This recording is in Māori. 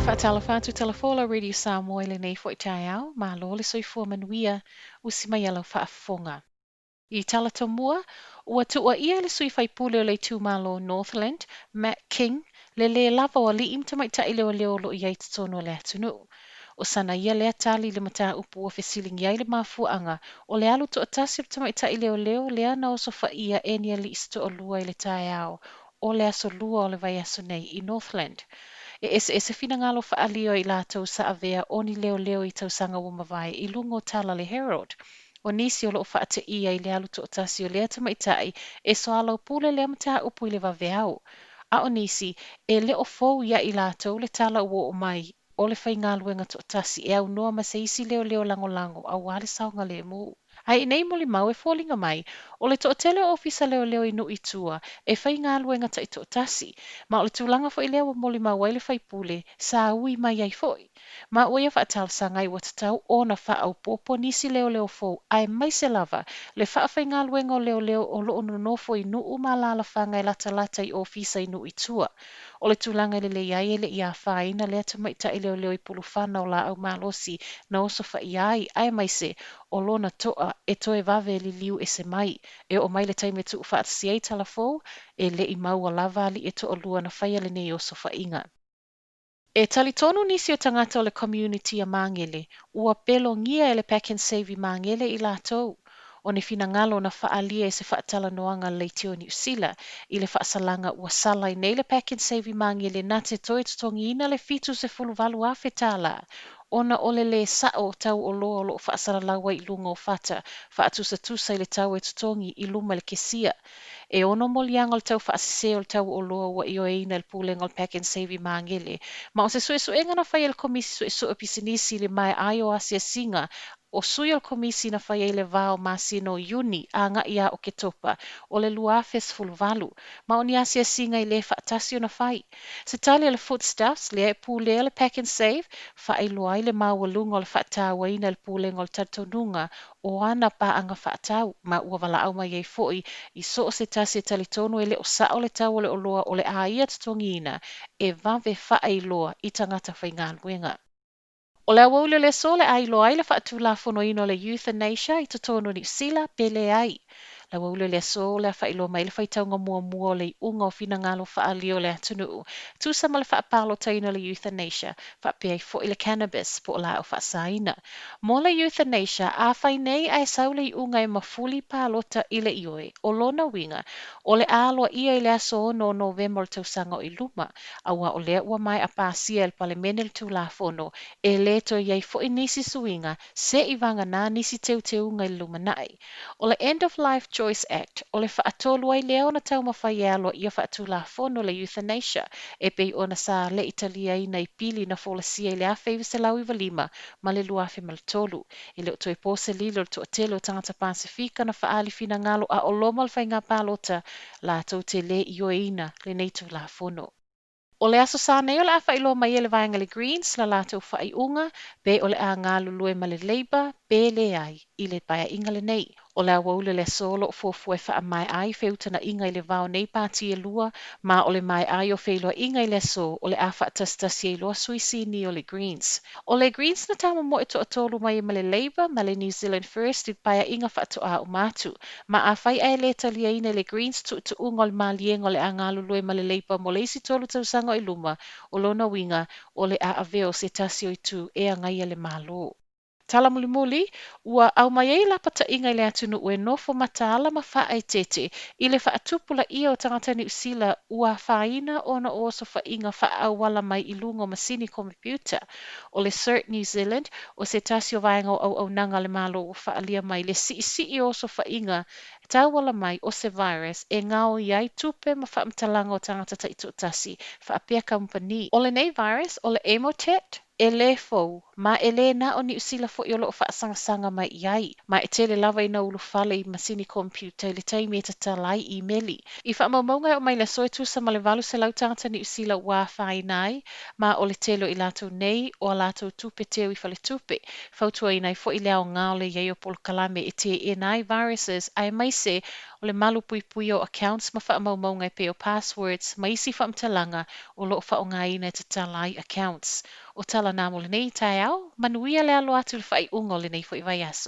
Whaatala whātu telefola Radio Samoa le nei fo i tai au, ma lo le soifua manuia o si mai ala whaafonga. I tala tomua, ua tua ia le sui whaipule o le tūmalo Northland, Matt King, le lava o li imta mai ta leo leo lo i ai tono le atunu. O sana ia lea tali le mata upu o fesiling iai le mafuanga, o le alu to atasi ta mai ta leo leo lea na oso wha ia enia li isto o lua i le tai au, o le aso lua o le vai aso nei i Northland. E se fina ngalo whaalio i lātou sa avea o ni leo leo i tau sanga o mawai i lungo tala le Herald. O nisi o loo whaate ia i le alu to otasi o lea tamaitai e so alo pule lea mata upu i le waweau. A o nisi e leo fou ia i lātou le tala ua o mai o le whai ngāluenga to otasi e au noa ma se isi leo leo lango lango a wale saunga le mu. Ai nei moli mau e fōlinga mai, o le toʻatele o ofisa leo leo i nui tua, e whai ngā luenga ta i toʻatasi, ma o le tūlanga fo i leo moli mau ai le whai pule, sa ui mai ai foi. Ma o ia whaatal sanga i watatau o na whaau popo nisi leo leo fō, ai mai se lava, le whai ngā luenga o leo leo o loo no nofo i nuu ma la whanga i lata lata i ofisa i nui tua. O le tūlanga le iai ele i a whaina lea tamaita i leo leo i pulu whana o la au malosi na oso whai ai mai se, o lona toa e toe vave li liu e se mai, e o mai le taime tu whaatasi ei tala fōu, e le i maua lava li e to o lua na whaia le nei o sofa inga. E talitonu nisi o tangata o le community a Mangele, ua pelo ngia e le Pack and Save i Mangele i lātou. O ne fina ngalo na whaalia e se whaatala noanga le tio New Zealand, i le whaasalanga ua salai nei le Pack and Save i Mangele na te toe tutongi ina le fitu se fuluvalu a whetala. Ona ole le sao tau o loa o loo whaasara lawa i lunga o whata, whaatusa tusa i le tau e tutongi i luma le kesia. E ono molianga o le tau whaasise o le tau o loa wa i o eina le pūlenga o le Pack and Save i Mangele. Ma o se sue suenga na whai el komisi sue pisinisi le mai ai o asia singa, o sui al komisi na whai ele vao masi no Juni a nga ia o ke topa o le luafes fulvalu, ma o ni asia singa i le whaatasi o na whai. Se tali le footstuffs le e pūlea le Pack and Save, whai loa i le mawalunga o le whaatawa ina le pūlenga o le tatonunga o ana pa anga whaatau, ma ua wala au mai ei foi i so o se tasi e talitonu e le o sa o le tau o le oloa o le aia tatongina e vave whai loa i tangata whainga luenga. O le awaule le so le ailo ai le whaatu la fono ino le Youth and Nation i tatonu ni sila pele ai. La waule le so le whailo mai le whaitaunga mua mua le unga o fina ngalo whaalio le atunu. Tūsa ma le whaapalo taina le Youth and Nation, whapea i fo i le cannabis po la o whaasaina. Mo le Youth and Nation, a whai nei ai sau le unga e mafuli palota i le ioe, o lona winga, o le aloa ia i le aso no November tausanga o i luma, awa o lea ua mai a pāsia el pale mene le tū la fono, e le to iai fo i nisi suinga, se i vanga nā nisi teu teunga i luma nai. O le End of Life Choice Act, o le whaatolu ai leo na tau mawhai alo ia whaatula fono le euthanasia, e pei ona sa le Italia ina i pili na folasia i le awhaiva se lau iwa lima, ma le luafe ma le tolu. I le utoi pose lilo le toatelo o tangata Pasifika na whaali fina ngalo a o loma le whainga palota, la tau te le ioeina le neitu la fono. O le aso sa nei o le awha ilo mai ele vaenga le Greens la lātou whai unga, pe o le a ngā lulue ma le Labour, pe le ai, i le paia inga le nei. O le awaule le solo o fuafue wha mai ai feutana inga i le vao nei pāti e lua, ma o le mai ai o whailoa inga i le so o le a wha tastasi e loa suisi ni o le Greens. O le Greens na tama mo e to atolu mai ma le Labour, ma le New Zealand First i paia inga wha to a umatu. Ma a whai ai le talia ina le Greens tu unga o le malienga o le a ngā lulue ma le Labour mo le isi tolu tausanga i luma o lona winga o le a aveo se tasio i tu e angai le malo. Tala muli muli, ua au mai ei lapata inga i le atunu ue nofo matala ma wha ai tete, i le wha atupula ia o tangata ni usila ua whaina o na oso wha inga wha au wala mai i lungo masini komputa. O le CERT New Zealand, o se tasio vaenga au nanga le malo o wha alia mai le si i oso wha inga, tau wala mai o se virus e ngao iai tupe ma wha mtalanga o tangata ta ito tasi, wha apea company. O le nei virus, o le Emotet, e le fou, ma e le na o ni usila fo i o loo whaasanga mai iai, ma e tele lava i na ulu fale i masini computer i le taimi e tatalai i meli. I wha maunga o mai la soe tusa ma le valu se lau tangata ni usila wā whainai, ma o le telo i lato nei o a lato tupe teo i whale tupe, fautua i nei fo i leo ngā o le iei o polo kalame e te e nai viruses ai mai se o le malu pui pui o accounts ma wha maunga i pe o passwords ma isi wha mtalanga o loo wha o ngā ina te talai accounts. O tala nā mo le nei tai au, manuia le alo atu le whai ungo le nei fo i vai aso.